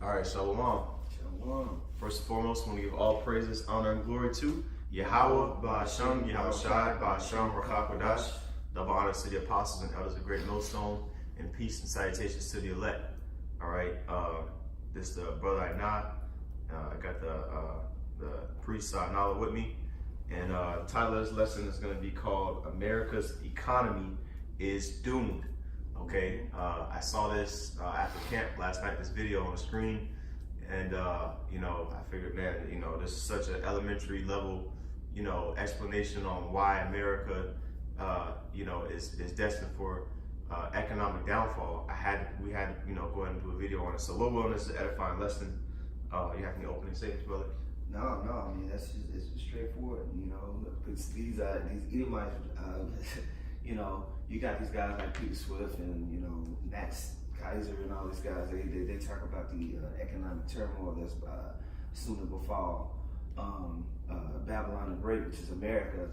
All right, Shalom. Shalom. First and foremost, I want to give all praises, honor, and glory to Yahweh, Ba'ashem, Yahushai, Ba'ashem, Rachakodash. Double honors to the apostles and elders of Great Millstone, and peace and salutations to the elect. All right, this is the brother Ainad. I got the priest Nala with me, and the title of this lesson is going to be called "America's Economy is Doomed." Okay, I saw this after camp last night. This video on the screen, and I figured, man, this is such an elementary level, explanation on why America, is destined for economic downfall. We had to go ahead and do a video on it. So we're willing this is an edifying lesson. You have any opening statements, brother? No. I mean, it's straightforward. Because these Edomites, you got these guys like Peter Swift and Max Kaiser and all these guys. They talk about the economic turmoil that's soon to befall Babylon the Great, which is America.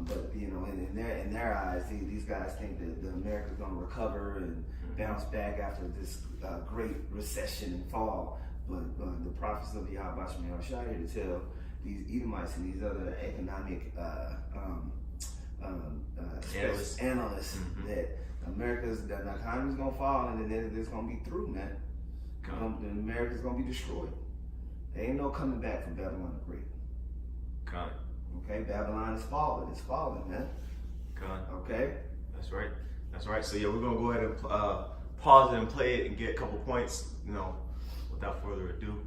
But in their eyes, these guys think that America's going to recover and bounce back after this great recession and fall. But the prophets of Yahweh are here to tell these Edomites and these other economic analysts that the economy's gonna fall and then it's gonna be through, man. America's gonna be destroyed. There ain't no coming back from Babylon the Great. Okay, Babylon is falling. It's falling, man. Okay. That's right. So yeah, we're gonna go ahead and pause it and play it and get a couple points. Without further ado.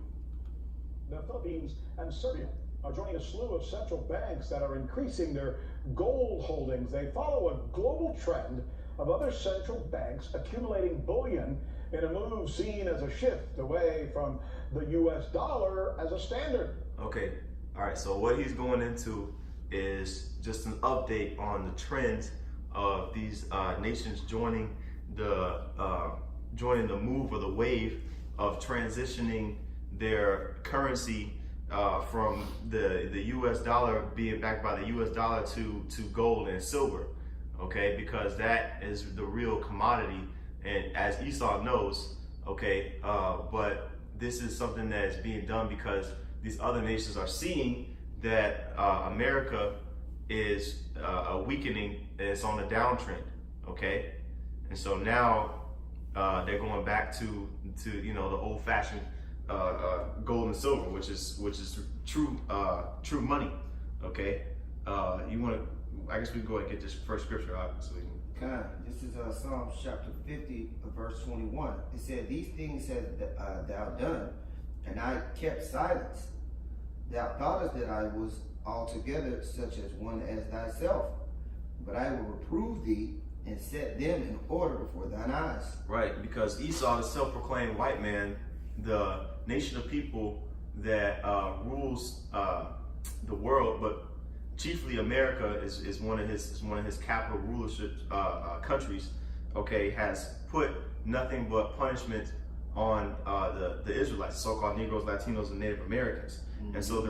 The Philippines and Serbia are joining a slew of central banks that are increasing their gold holdings. They follow a global trend of other central banks accumulating bullion in a move seen as a shift away from the US dollar as a standard. Okay, all right, so what he's going into is just an update on the trends of these nations joining the move or the wave of transitioning their currency from the U.S. dollar, being backed by the U.S. dollar, to gold and silver, okay? Because that is the real commodity, and as Esau knows, okay? But this is something that is being done because these other nations are seeing that America is weakening and it's on a downtrend, okay? And so now they're going back to the old-fashioned gold and silver, which is true money. Okay, I guess we can go ahead and get this first scripture out. So This is Psalms chapter 50, verse 21. It said, "These things hast thou done, and I kept silence. Thou thoughtest that I was altogether such as one as thyself, but I will reprove thee and set them in order before thine eyes." Right, because Esau, the self-proclaimed white man, the nation of people that rules the world, but chiefly America is one of his capital rulership countries. Okay, has put nothing but punishment on the Israelites, so-called Negroes, Latinos, and Native Americans. And so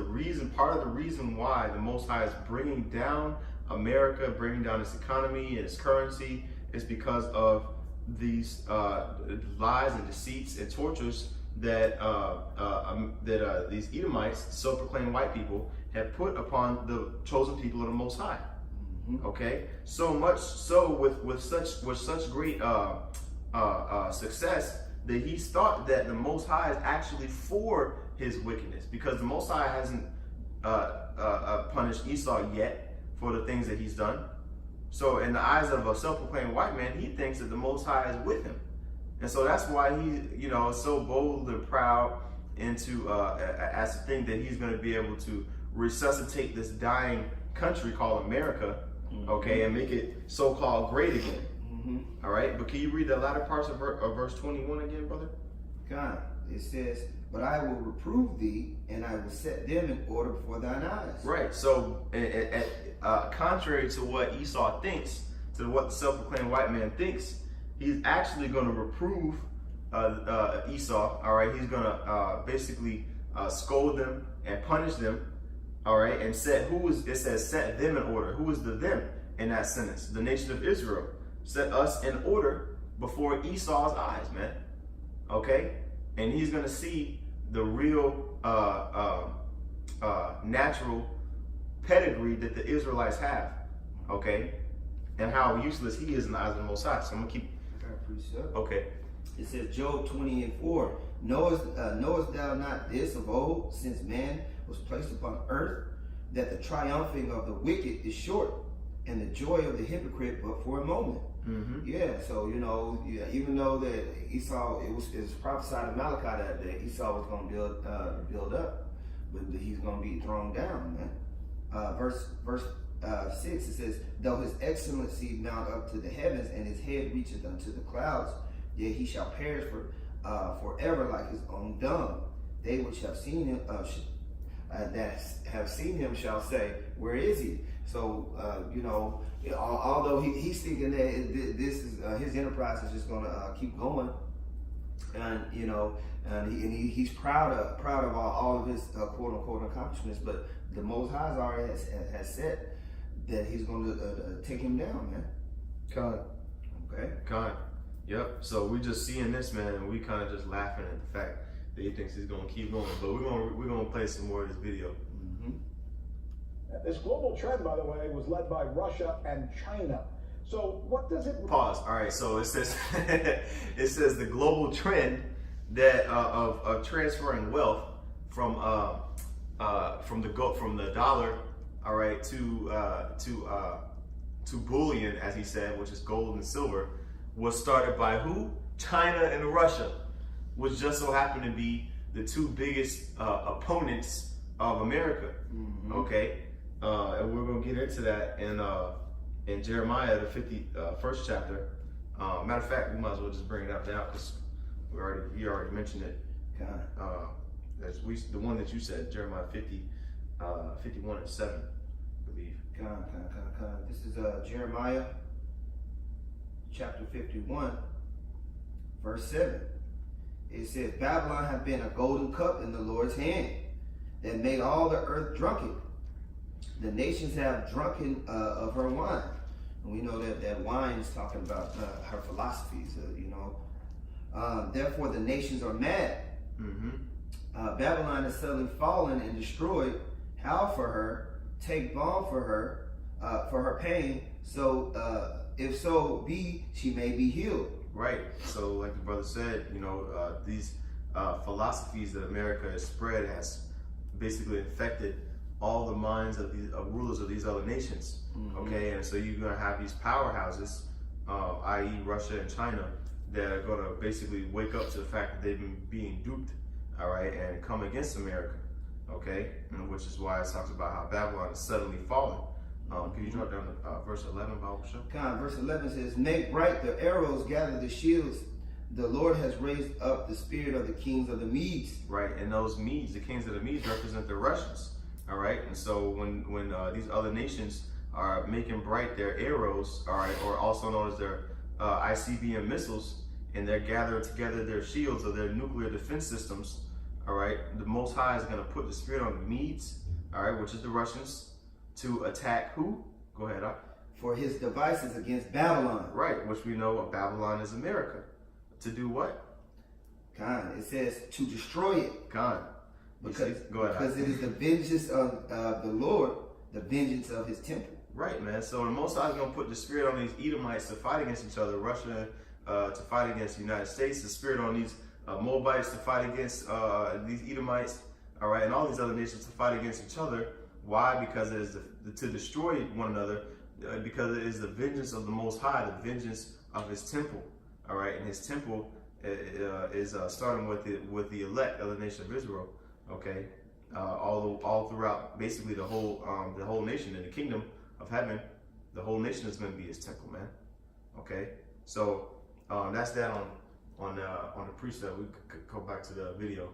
part of the reason why the Most High is bringing down America, bringing down its economy and its currency, is because of these lies and deceits and tortures that these Edomites, self-proclaimed white people, have put upon the chosen people of the Most High. Okay, so much so with such great success that he thought that the Most High is actually for his wickedness, because the Most High hasn't punished Esau yet for the things that he's done. So in the eyes of a self-proclaimed white man, he thinks that the Most High is with him. And so that's why he, is so bold and proud as to think that he's going to be able to resuscitate this dying country called America, okay, and make it so-called great again. All right, but can you read the latter parts of verse 21 again, brother? God, it says, "But I will reprove thee, and I will set them in order before thine eyes." Right. So, contrary to what Esau thinks, to what the self-proclaimed white man thinks, he's actually going to reprove Esau. All right. He's going to basically scold them and punish them. All right. And it says set them in order. Who is the them in that sentence? The nation of Israel. Set us in order before Esau's eyes, man. Okay. and he's going to see the real natural pedigree that the Israelites have, okay, and how useless he is in the eyes of the Most High. So I'm gonna keep. Okay. It says Job 20:4. Knowest thou not this of old, since man was placed upon earth, that the triumphing of the wicked is short, and the joy of the hypocrite but for a moment. Mm-hmm. Yeah, so even though that Esau, it was prophesied in Malachi that Esau was going to build up, but he's going to be thrown down, man. Verse 6, it says, though his excellency mount up to the heavens, and his head reacheth unto the clouds, yet he shall perish forever like his own dung. They which have seen him, that have seen him shall say, where is he? So, although he's thinking that this is his enterprise is just going to keep going, and he's proud of all of his quote unquote accomplishments, but the Most High already has said that he's going to take him down, man. God. Okay. God. Yep. So we just seeing this, man, and we kind of just laughing at the fact that he thinks he's going to keep going. But we're gonna play some more of this video. Mm-hmm. This global trend, by the way, was led by Russia and China. So what does it... Pause. All right. So it says it says the global trend that of transferring wealth from the dollar, all right, to bullion, as he said, which is gold and silver, was started by who? China and Russia, which just so happened to be the two biggest opponents of America. Mm-hmm. Okay, and we're gonna get into that in Jeremiah, the 51st chapter. Matter of fact, we might as well just bring it up now because you already mentioned it. The one that you said, Jeremiah 51 and 7, I believe. This is Jeremiah chapter 51, verse 7. It says, Babylon hath been a golden cup in the Lord's hand, that made all the earth drunken. The nations have drunken of her wine. And we know that wine is talking about her philosophies, therefore the nations are mad. Mm-hmm. Babylon is suddenly fallen and destroyed. Howl for her, take balm for her pain. So if so be, she may be healed. Right. So, like the brother said, these philosophies that America has spread has basically infected all the minds of the rulers of these other nations. Mm-hmm. Okay, and so you're gonna have these powerhouses, i.e., Russia and China, that are gonna basically wake up to the fact that they've been being duped. All right, and come against America. Okay, and which is why it talks about how Babylon is suddenly fallen. Can you drop down to verse 11, Bible show? Verse 11 says, make bright the arrows, gather the shields. The Lord has raised up the spirit of the kings of the Medes. Right, and those Medes, the kings of the Medes, represent the Russians. All right, and so when these other nations are making bright their arrows, all right, or also known as their ICBM missiles, and they're gathering together their shields or their nuclear defense systems, all right, the Most High is going to put the spirit on the Medes, all right, which is the Russians, to attack who? Go ahead, for his devices against Babylon. Right, which we know Babylon is America. To do what? It says to destroy it. Because it is the vengeance of the Lord, the vengeance of his temple. Right, man. So the Most High is going to put the spirit on these Edomites to fight against each other, Russia to fight against the United States, the spirit on these Moabites to fight against these Edomites, all right, and all these other nations to fight against each other. Why? Because it is to destroy one another, because it is the vengeance of the Most High, the vengeance of his temple, all right, and his temple is starting with the elect of the nation of Israel, okay, all throughout basically the whole nation in the kingdom of heaven. The whole nation is going to be his temple, man. Okay, so that's that on the precept. We could go back to the video.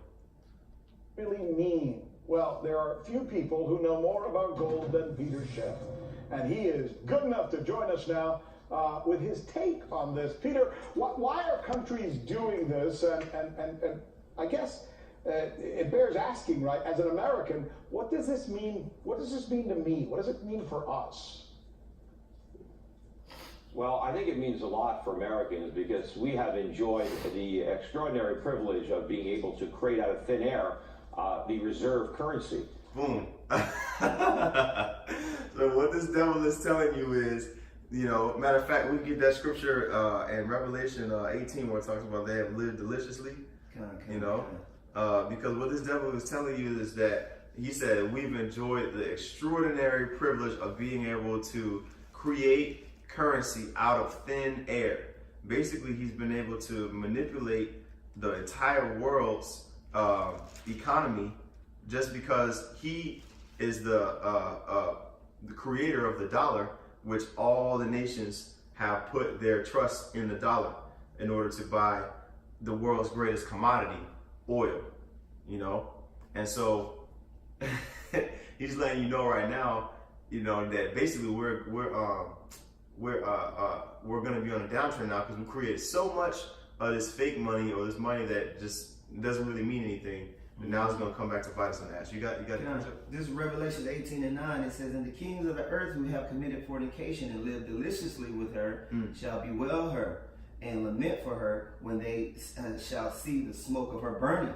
Really mean? Well, there are few people who know more about gold than Peter Schiff, and he is good enough to join us now with his take on this. Peter, why are countries doing this? And I guess it bears asking, right? As an American, what does this mean? What does this mean to me? What does it mean for us? Well, I think it means a lot for Americans because we have enjoyed the extraordinary privilege of being able to create out of thin air the reserve currency. Boom. So what this devil is telling you is, matter of fact, we get that scripture in Revelation 18 where it talks about they have lived deliciously, because what this devil is telling you is that he said we've enjoyed the extraordinary privilege of being able to create currency out of thin air. Basically, he's been able to manipulate the entire world's economy just because he is the creator of the dollar, which all the nations have put their trust in the dollar in order to buy the world's greatest commodity, oil, and so he's letting you know right now, that basically we're going to be on a downtrend now because we created so much of this fake money or this money that just doesn't really mean anything. And now it's going to come back to bite us on the ass. You got This is Revelation 18:9. It says, "And the kings of the earth who have committed fornication and lived deliciously with her shall bewail her and lament for her when they shall see the smoke of her burning,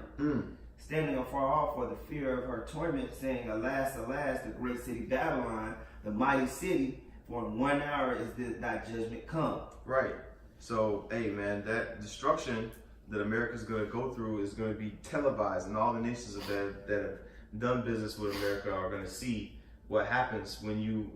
standing afar off for the fear of her torment, saying, Alas, alas, the great city Babylon, the mighty city, for in 1 hour is thy judgment come." Right. So, hey, man, that destruction that America's going to go through is going to be televised, and all the nations that have done business with America are going to see what happens when you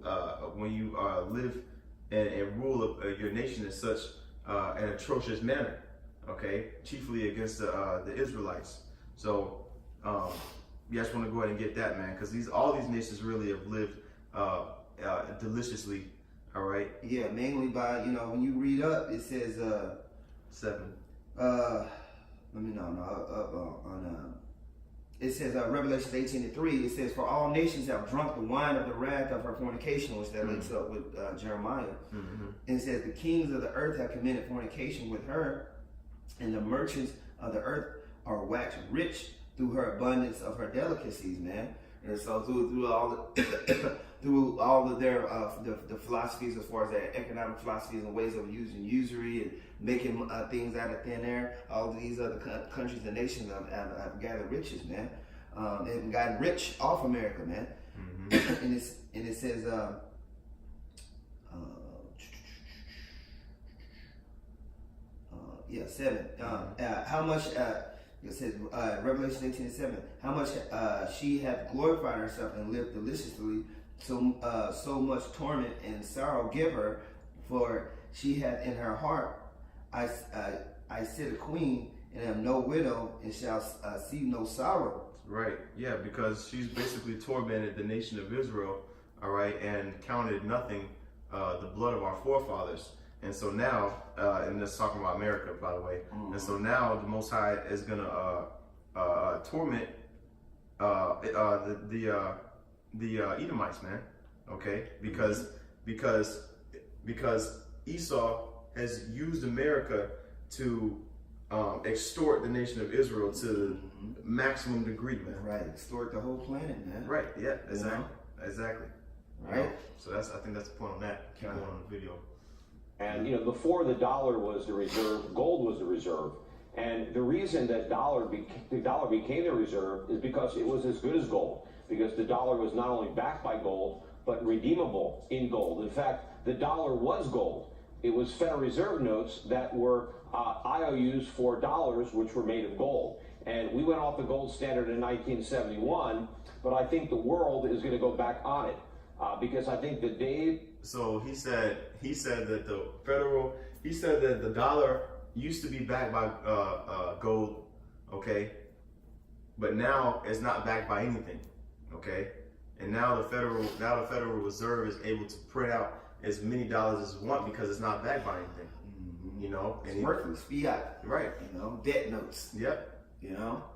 live and rule your nation in such an atrocious manner. Okay, chiefly against the Israelites. So, you just want to go ahead and get that, man, because all these nations really have lived deliciously. All right. Yeah, mainly by when you read up, it says 7. It says Revelation 18:3. It says, "For all nations have drunk the wine of the wrath of her fornication," which that links up with Jeremiah. And it says, "The kings of the earth have committed fornication with her, and the merchants of the earth are waxed rich through her abundance of her delicacies," man. And so through all of their the philosophies, as far as their economic philosophies and ways of using usury and making things out of thin air, all of these other countries and nations have gathered riches, man. And gotten rich off America, man. And it says 7. How much? It says Revelation 18:7. How much she hath glorified herself and lived deliciously. So much torment and sorrow give her, for she hath in her heart, I sit a queen and am no widow and shall see no sorrow. Right. Yeah, because she's basically tormented the nation of Israel. All right, and counted nothing the blood of our forefathers. And so now, and that's talking about America, by the way. And so now the Most High is gonna torment the Edomites, man. Okay, because Esau has used America to extort the nation of Israel to the maximum degree, man. Right, extort the whole planet, man. Right. Yeah. Exactly. Exactly. Right. So I think that's the point on that. Keep going on the video. And before the dollar was the reserve, gold was the reserve. And the reason that the dollar became the reserve is because it was as good as gold. Because the dollar was not only backed by gold, but redeemable in gold. In fact, the dollar was gold. It was Federal Reserve notes that were IOUs for dollars, which were made of gold. And we went off the gold standard in 1971, but I think the world is going to go back on it. Because I think that So he said that the dollar used to be backed by gold, okay, but now it's not backed by anything, okay, and now the Federal Reserve is able to print out as many dollars as it wants because it's not backed by anything, It's worthless, fiat, right? Debt notes. Yep.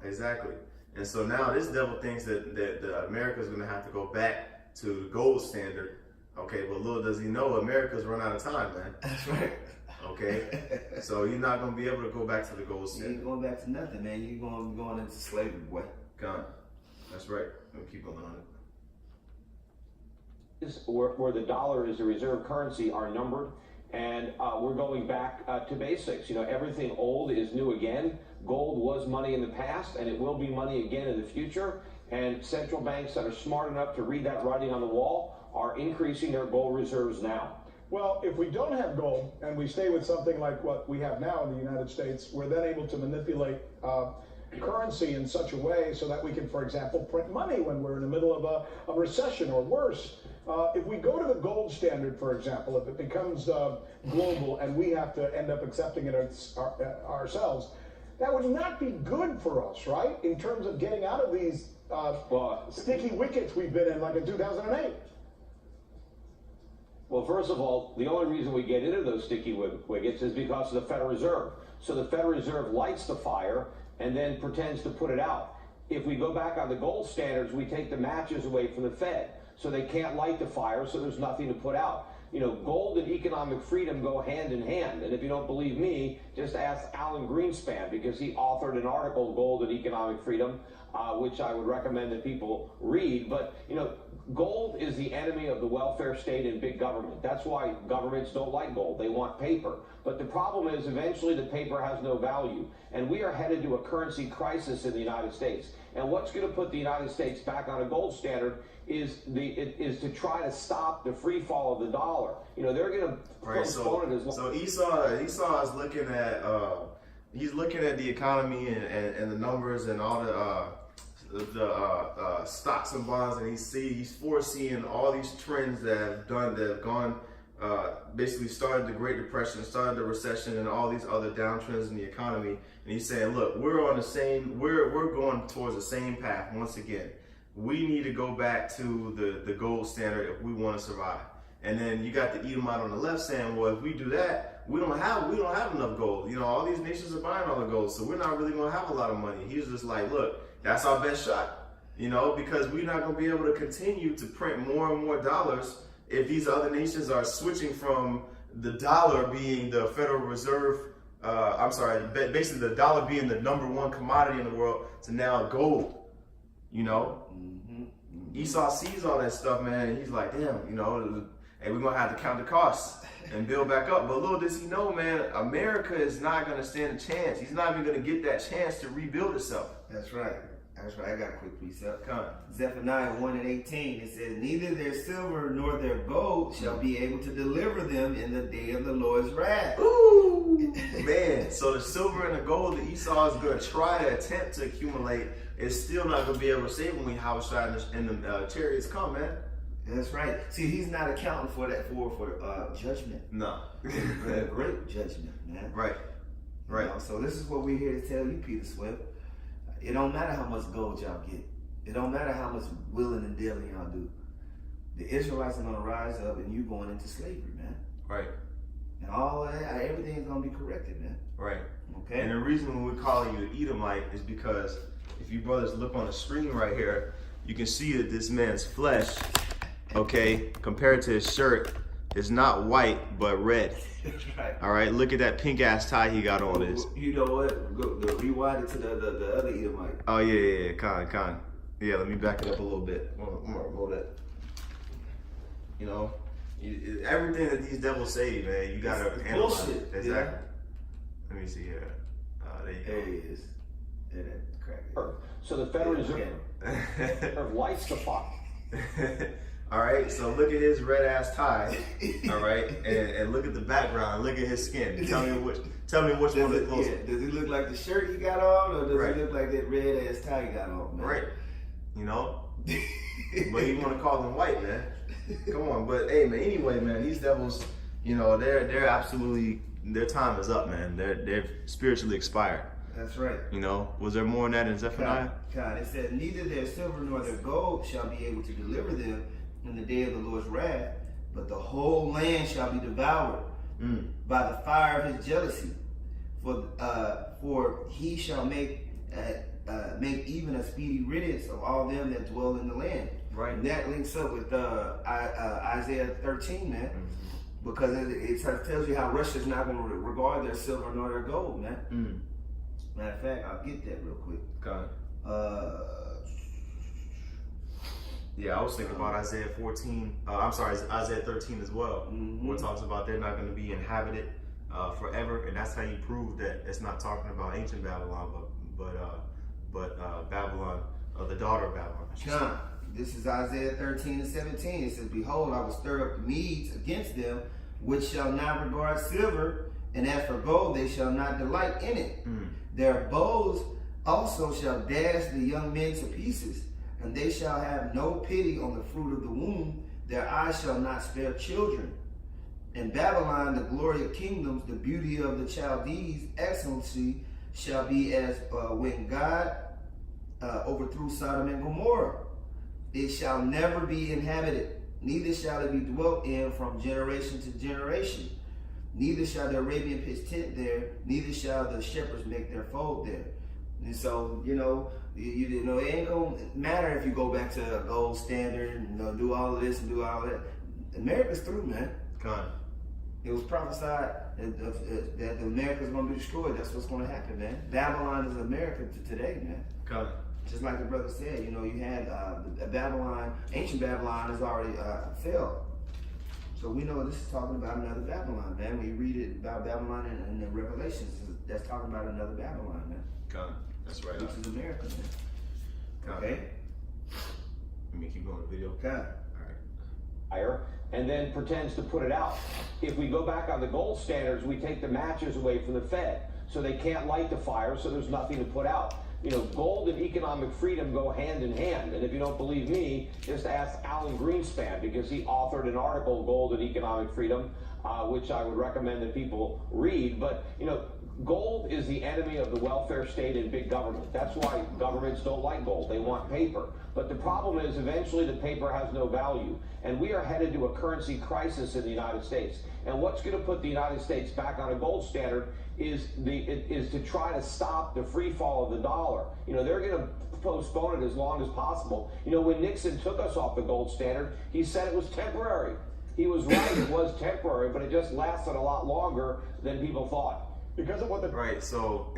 Exactly. And so now this devil thinks that America is going to have to go back to the gold standard. Okay, but little does he know, America's run out of time, man. That's right. Okay, so you're not gonna be able to go back to the gold standard. You ain't going back to nothing, man. You're going into slavery, boy. Gone. That's right. We'll keep going on it. Where the dollar is the reserve currency are numbered, And we're going back to basics. You know, everything old is new again. Gold was money in the past, and it will be money again in the future. And central banks that are smart enough to read that writing on the wall are increasing their gold reserves now. Well, if we don't have gold and we stay with something like what we have now in the United States, we're then able to manipulate currency in such a way so that we can, for example, print money when we're in the middle of a recession or worse. If we go to the gold standard, for example, if it becomes global and we have to end up accepting it ourselves, that would not be good for us, right? In terms of getting out of these sticky wickets we've been in, like in 2008. Well, first of all, the only reason we get into those sticky wickets is because of the Federal Reserve. So the Federal Reserve lights the fire and then pretends to put it out. If we go back on the gold standards, we take the matches away from the Fed. So they can't light the fire, so there's nothing to put out. You know, gold and economic freedom go hand in hand. And if you don't believe me, just ask Alan Greenspan, because he authored an article, Gold and Economic Freedom, which I would recommend that people read. But, you know, gold is the enemy of the welfare state and big government. That's why governments don't like gold. They want paper. But the problem is eventually the paper has no value. And we are headed to a currency crisis in the United States. And what's going to put the United States back on a gold standard is to try to stop the free fall of the dollar. You know, they're going to postpone it as long. So Esau is looking at he's looking at the economy and the numbers and all the stocks and bonds, and he's foreseeing all these trends that have gone basically started the Great Depression, started the recession, and all these other downtrends in the economy. And he's saying, look, we're going towards the same path once again. We need to go back to the gold standard if we want to survive. And then you got the Edomite on the left saying, well, if we do that, we don't have enough gold. You know, all these nations are buying all the gold, so we're not really going to have a lot of money. He's just like, look, that's our best shot, you know, because we're not going to be able to continue to print more and more dollars if these other nations are switching from the dollar being the Federal Reserve, basically the dollar being the #1 commodity in the world to now gold, you know. Esau sees all that stuff, man, and he's like, damn, you know, and we're going to have to count the costs and build back up. But little does he know, man, America is not going to stand a chance. He's not even going to get that chance to rebuild itself. That's right. That's right. I got a quick precept. Zephaniah 1:18. It says, neither their silver nor their gold shall be able to deliver them in the day of the Lord's wrath. Ooh, man. So the silver and the gold that Esau is going to try to attempt to accumulate is still not going to be able to save him when Yahushua and the chariots come, man. That's right. See, he's not accounting for that for judgment. No. Great judgment, man. Right. Right. You know, so this is what we're here to tell you, Peter Swift. It don't matter how much gold y'all get. It don't matter how much willing and dealing y'all do. The Israelites are going to rise up and you going into slavery, man. Right. And all of that, everything's going to be corrected, man. Right. Okay. And the reason when we call you an Edomite is because if you brothers look on the screen right here, you can see that this man's flesh, okay, compared to his shirt, is not white, but red. That's right. All right, look at that pink ass tie he got on. You know what? Go rewind it to the other Edomite. Oh yeah, Con. Yeah, let me back it up a little bit. I'm gonna roll that. You know, everything that these devils say, man, you gotta analyze it. Exactly. Yeah. Let me see here. There you go. There he is. There that crack. So the Federal Reserve lights the fire. All right, so look at his red ass tie. All right, and look at the background. Look at his skin. Tell me which one is closer. Yeah. Does he look like the shirt he got on, or does he look like that red ass tie he got on, man? Right. You know, but you want to call him white, man? Come on, but hey, man. Anyway, man, these devils, you know, they're absolutely, their time is up, man. They're spiritually expired. That's right. You know, was there more on that in Zephaniah? God, it said, neither their silver nor their gold shall be able to deliver them in the day of the Lord's wrath, but the whole land shall be devoured by the fire of his jealousy. For he shall make even a speedy riddance of all them that dwell in the land. Right. And that links up with Isaiah 13, man. Because it tells you how Russia's not going to regard their silver nor their gold, man. Matter of fact, I'll get that real quick. Got it. Yeah, I was thinking about Isaiah 14. Isaiah 13 as well, where it talks about they're not going to be inhabited forever, and that's how you prove that it's not talking about ancient Babylon, but Babylon, the daughter of Babylon. John, this is Isaiah 13 and 17. It says, "Behold, I will stir up the Medes against them, which shall not regard silver, and as for gold, they shall not delight in it. Their bows also shall dash the young men to pieces, and they shall have no pity on the fruit of the womb. Their eyes shall not spare children. In Babylon, the glory of kingdoms, the beauty of the Chaldees, excellency shall be as when God overthrew Sodom and Gomorrah. It shall never be inhabited, neither shall it be dwelt in from generation to generation. Neither shall the Arabian pitch tent there, neither shall the shepherds make their fold there." And so, you know, it ain't gonna matter if you go back to a gold standard and do all of this and do all that. America's through, man. Con. It was prophesied that America's gonna be destroyed. That's what's gonna happen, man. Babylon is America today, man. Con. Just like the brother said, you know, you had Babylon, ancient Babylon has already fell. So we know this is talking about another Babylon, man. When you read it about Babylon in the Revelations, that's talking about another Babylon, man. Con. That's right. Which is America, man. Con. Okay? Let me keep going the video. Okay. All right. And then pretends to put it out. If we go back on the gold standards, we take the matches away from the Fed. So they can't light the fire, so there's nothing to put out. You know, gold and economic freedom go hand in hand. And if you don't believe me, just ask Alan Greenspan, because he authored an article, Gold and Economic Freedom, which I would recommend that people read. But, you know, gold is the enemy of the welfare state and big government. That's why governments don't like gold. They want paper. But the problem is eventually the paper has no value. And we are headed to a currency crisis in the United States. And what's going to put the United States back on a gold standard is to try to stop the free fall of the dollar. You know, they're going to postpone it as long as possible. You know, when Nixon took us off the gold standard, he said it was temporary. He was right, it was temporary, but it just lasted a lot longer than people thought. Because of what the Right, so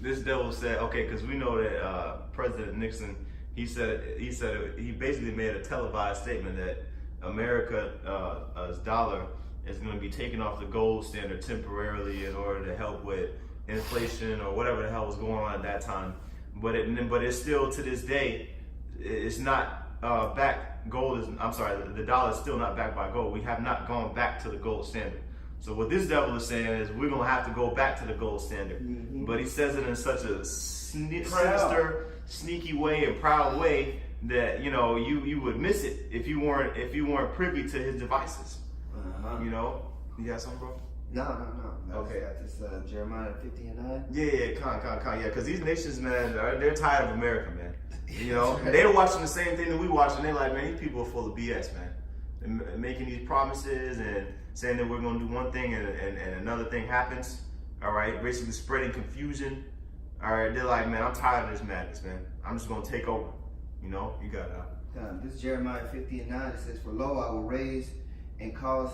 this devil said, okay, because we know that President Nixon, he basically made a televised statement that America's dollar is going to be taken off the gold standard temporarily in order to help with inflation or whatever the hell was going on at that time. But it's still, to this day, it's not back. The dollar is still not backed by gold. We have not gone back to the gold standard. So what this devil is saying is we're going to have to go back to the gold standard. But he says it in such a sinister, sneaky way and proud way that, you know, you would miss it if you weren't privy to his devices. You know, you got something, bro? No. Okay. Got this Jeremiah 50 and 9. Yeah, con. Yeah, because these nations, man, they're tired of America, man. You know, they're watching the same thing that we watch, and they're like, man, these people are full of BS, man. They're making these promises and saying that we're going to do one thing and another thing happens. All right, basically spreading confusion. All right, they're like, man, I'm tired of this madness, man. I'm just going to take over. You know, you got it. This is Jeremiah 50 and 9. It says, "For lo, I will raise and cause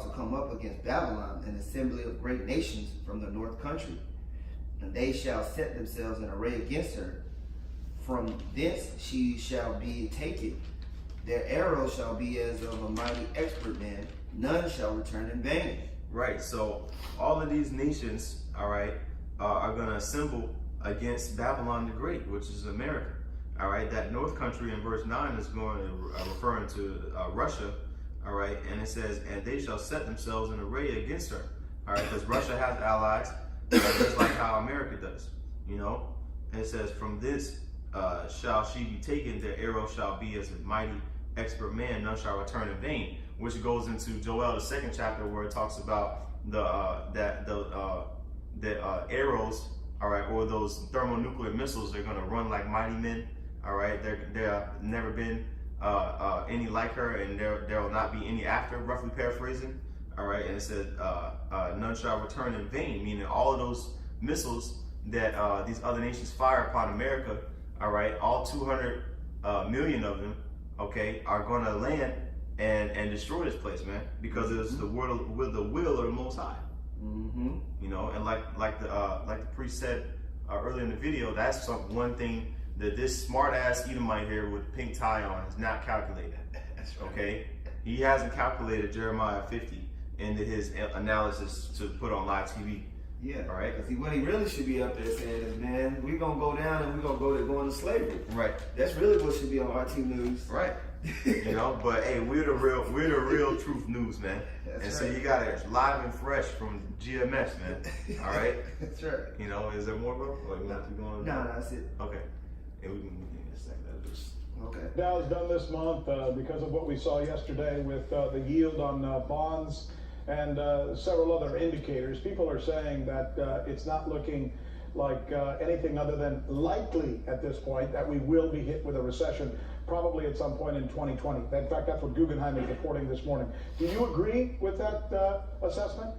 to come up against Babylon an assembly of great nations from the north country, and they shall set themselves in array against her. From thence she shall be taken. Their arrows shall be as of a mighty expert man. None shall return in vain." Right. So all of these nations, all right, are going to assemble against Babylon the Great, which is America. All right. That north country in verse 9 is going to referring to Russia. All right, and it says, "And they shall set themselves in array against her." All right, because Russia has allies, just like how America does, you know. And it says, "From this shall she be taken; their arrow shall be as a mighty expert man; none shall return in vain." Which goes into Joel, the 2nd chapter, where it talks about the arrows, all right, or those thermonuclear missiles are going to run like mighty men. All right, there have never been any like her, and there will not be any after, roughly paraphrasing. All right, and it says none shall return in vain, meaning all of those missiles that these other nations fire upon America, all right, all 200 million of them, okay, are going to land and destroy this place, man, because it's the will of the Most High. You know, and like the priest said earlier in the video, that's one thing that this smart ass Edomite here with pink tie on is not calculated. That's right. Okay, he hasn't calculated Jeremiah 50 into his analysis to put on live TV. Yeah. All right. Because what he really should be up there saying is, man, we're gonna go down and we're gonna go into slavery. Right. That's really what should be on RT News. Right. You know, but hey, we're the real truth news, man. That's and so right. you got it live and fresh from GMS, man. All right. That's right. You know, is there more, bro? Or you want to keep going? No, that's it. Okay. And we can get a second. Okay. Dow is done this month because of what we saw yesterday with the yield on bonds and several other indicators. People are saying that it's not looking like anything other than likely at this point that we will be hit with a recession probably at some point in 2020. In fact, that's what Guggenheim is reporting this morning. Do you agree with that assessment?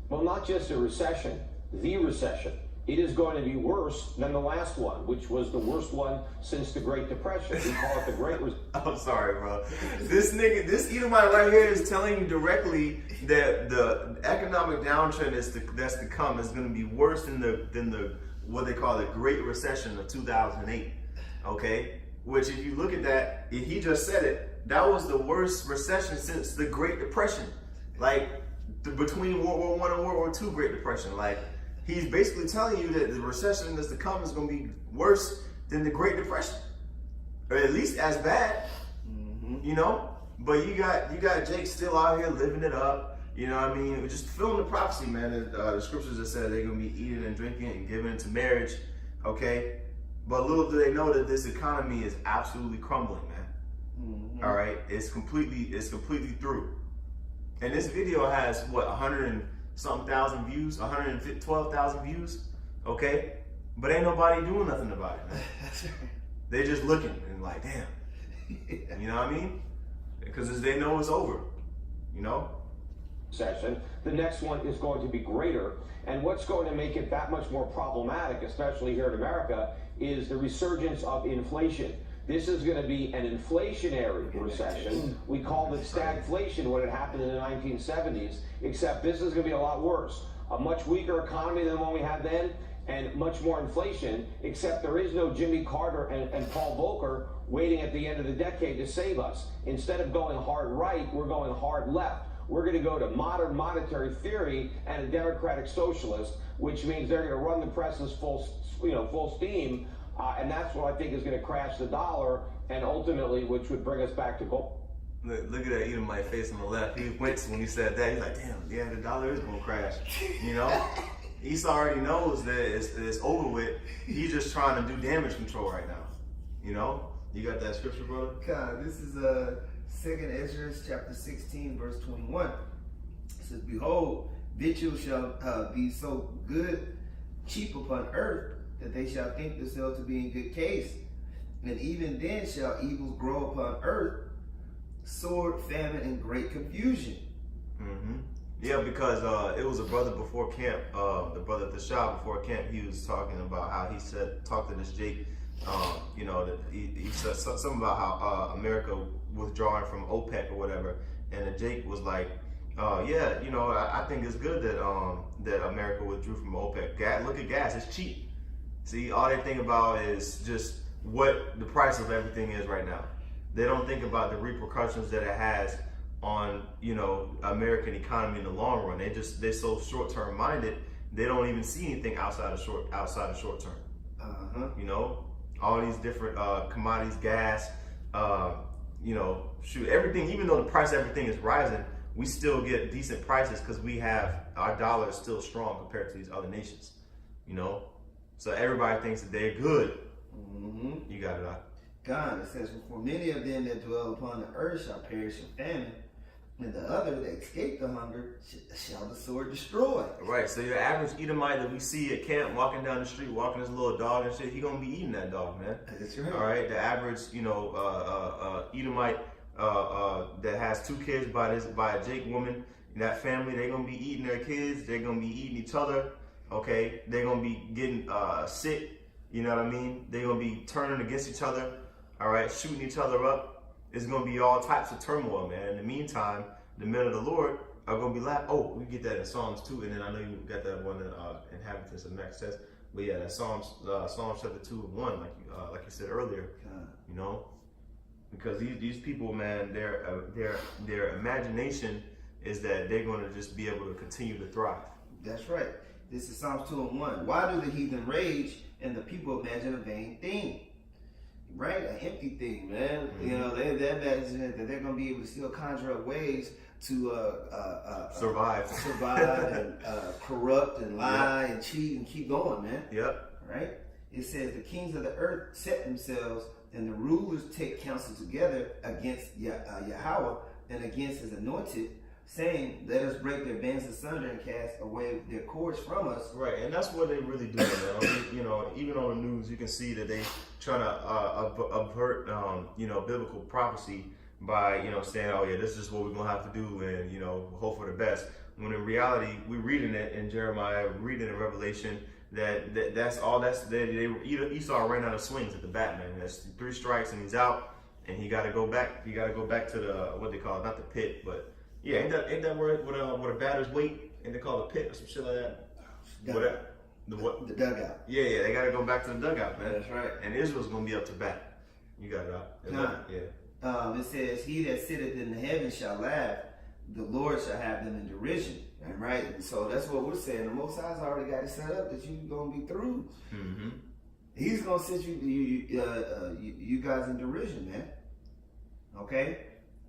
Well, not just a recession, the recession. It is going to be worse than the last one, which was the worst one since the Great Depression. We call it the Great Recession. I'm sorry, bro. This nigga, this Edomite right here is telling you directly that the economic downtrend that's to come is going to be worse than the what they call the Great Recession of 2008. Okay, which if you look at that, he just said it. That was the worst recession since the Great Depression, like between World War I and World War II Great Depression. Like he's basically telling you that the recession that's to come is going to be worse than the Great Depression, or at least as bad. You know, but you got Jake still out here living it up. You know what I mean? Just fulfilling the prophecy, man. The scriptures that said they're gonna be eating and drinking and giving into marriage. Okay, but little do they know that this economy is absolutely crumbling, man. All right, it's completely through. And this video has what 100 and something thousand views, 112,000 views. Okay, but ain't nobody doing nothing about it, man. They just looking and like, damn. You know what I mean? Because they know it's over, you know? Session. The next one is going to be greater. And what's going to make it that much more problematic, especially here in America, is the resurgence of inflation. This is going to be an inflationary recession. We called it stagflation when it happened in the 1970s, except this is going to be a lot worse. A much weaker economy than the one we had then, and much more inflation, except there is no Jimmy Carter and Paul Volcker waiting at the end of the decade to save us. Instead of going hard right, we're going hard left. We're going to go to modern monetary theory and a democratic socialist, which means they're going to run the presses full steam, and that's what I think is going to crash the dollar, and ultimately, which would bring us back to gold. Look at that Edomite face on the left. He winced when he said that. He's like, damn, yeah, the dollar is going to crash. You know? Esau already knows that it's over with. He's just trying to do damage control right now. You know? You got that scripture, brother? God, this is 2nd Ezra chapter 16, verse 21. It says, behold, victuals shall be so good, cheap upon earth, that they shall think themselves to be in good case. And even then shall evils grow upon earth, sword, famine, and great confusion. Yeah, because it was a brother before camp, the brother at the shop before camp, he was talking about how he talked to this Jake, you know, that he said something about how America withdrawing from OPEC or whatever, and the Jake was like, yeah, you know, I think it's good that America withdrew from OPEC. Look at gas, it's cheap. See, all they think about is just what the price of everything is right now. They don't think about the repercussions that it has on, you know, American economy in the long run. They're so short-term minded. They don't even see anything outside of short term. You know, all these different commodities, gas, you know, shoot, everything. Even though the price of everything is rising, we still get decent prices because our dollar is still strong compared to these other nations. You know, so everybody thinks that they're good. You got it, Doc. God, it says, for many of them that dwell upon the earth shall perish in famine, and the other that escape the hunger shall the sword destroy. Right, so your average Edomite that we see at camp walking down the street, walking his little dog and shit, he gonna be eating that dog, man. That's right. All right, the average, you know, Edomite that has 2 kids by a Jake woman, that family, they're gonna be eating their kids, they're gonna be eating each other, okay? They're gonna be getting sick, you know what I mean? They're gonna be turning against each other, all right, shooting each other up. It's going to be all types of turmoil, man. In the meantime, the men of the Lord are going to be laughing. Oh, we get that in Psalms too. And then I know you got that one in Inhabitants of Massachusetts. But yeah, that Psalms chapter 2:1, like you said earlier, you know, because these people, man, their imagination is that they're going to just be able to continue to thrive. That's right. This is Psalms 2:1. Why do the heathen rage and the people imagine a vain thing? Right? An empty thing, man. Mm-hmm. You know, they imagine that they're going to be able to still conjure up ways to Survive. and corrupt and lie and cheat and keep going, man. Yep. Right? It says the kings of the earth set themselves and the rulers take counsel together against Yahweh and against his anointed, saying, let us break their bands asunder and cast away their cords from us. Right, and that's what they really do, man. You know, even on the news, you can see that they trying to avert, biblical prophecy by, saying, oh yeah, this is what we're gonna have to do, and hope for the best. When in reality, we're reading it in Jeremiah, we're reading in Revelation that's all. Esau ran out of swings at the bat, man. That's 3 strikes and he's out, and he got to go back. He got to go back to the what they call it, not the pit, but yeah, ain't that where a batter's wait? Ain't they call it a pit or some shit like that? Dugout. What? The dugout. Yeah, they got to go back to the dugout, man. That's right. And Israel's gonna be up to bat. You got it out. Yeah. It says, he that sitteth in the heavens shall laugh, the Lord shall have them in derision. Right? And so that's what we're saying. The Most High's already got it set up that you're going to be through. Mm-hmm. He's going to sit you guys in derision, man. Okay?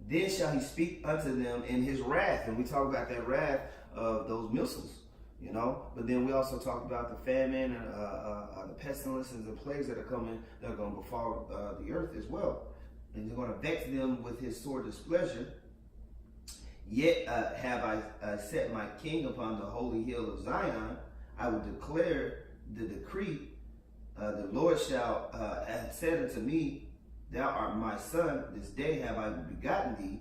Then shall he speak unto them in his wrath. And we talk about that wrath of those missiles, But then we also talk about the famine and the pestilences and plagues that are coming, that are going to befall the earth as well. And he's going to vex them with his sore displeasure. Yet have I set my king upon the holy hill of Zion. I will declare the decree. The Lord shall have said unto me, thou art my son, this day have I begotten thee.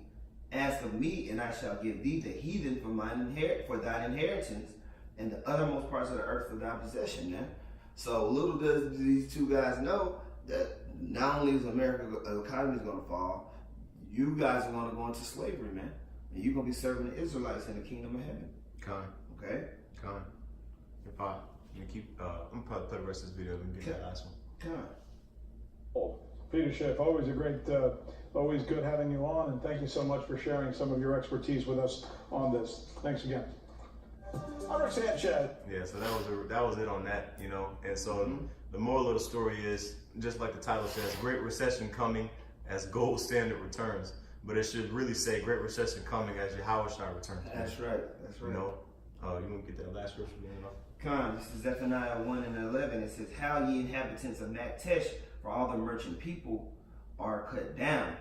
Ask of me, and I shall give thee the heathen for thine inheritance, and the uttermost parts of the earth for thy possession, man. So little does these two guys know that not only is America's economy going to fall, you guys are going to go into slavery, man. And you're going to be serving the Israelites in the kingdom of heaven. Okay? If I'm going to probably play the rest of this video and get that last one. Peter Schiff, always always good having you on, and thank you so much for sharing some of your expertise with us on this. Thanks again. I'm Rick Sanchez. Yeah, so that was it on that, And so the moral of the story is, just like the title says, Great Recession coming as gold standard returns. But it should really say Great Recession coming as Yahweh shall return. That's right. You want to get that last scripture again? This is Zephaniah 1:11. It says, how ye inhabitants of Maktesh, for all the merchant people are cut down.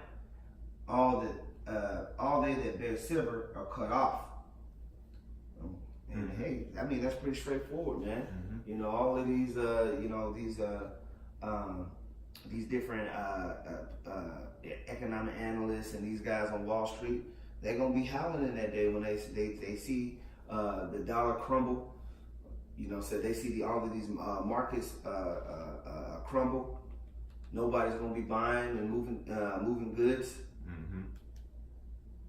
All they that bear silver are cut off. And hey, I mean, that's pretty straightforward, man. Mm-hmm. All of these, these different economic analysts and these guys on Wall Street, they're gonna be howling in that day when they see the dollar crumble. So they see all of these markets crumble. Nobody's gonna be buying and moving goods,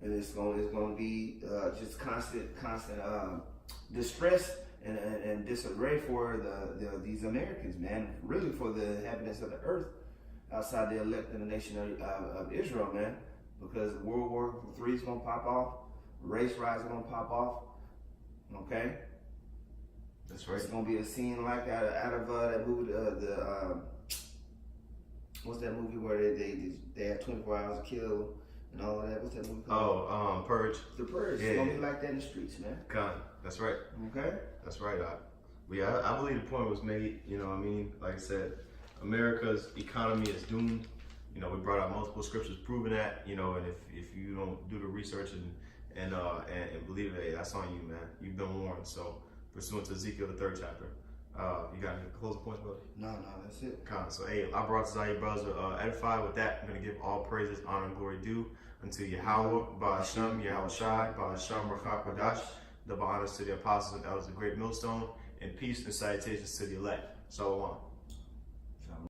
and it's gonna be just constant distress and disarray for these Americans, man. Really for the inhabitants of the earth, outside the elect in the nation of Israel, man. Because World War III is gonna pop off, race riots are gonna pop off. Okay, that's right. It's gonna be a scene like out of that movie, what's that movie where they have 24 hours to kill and all of that? What's that movie called? Purge. The Purge. Yeah, it's gonna be like that in the streets, man. That's right. Okay. That's right. I believe the point was made. Like I said, America's economy is doomed. We brought out multiple scriptures proving that. And if you don't do the research and believe it, hey, that's on you, man. You've been warned. So pursuant to Ezekiel, the 3rd chapter. You got any closing points, brother? No, that's it. So, hey, I brought this out, your brothers edified. With that, I'm going to give all praises, honor, and glory due unto Yahweh, Ba'ashem, Yahweh Shai, Ba'ashem, Rakha Kodash. Double honors to the apostles and elders of the great millstone, and peace and salutations to the elect. Shalom.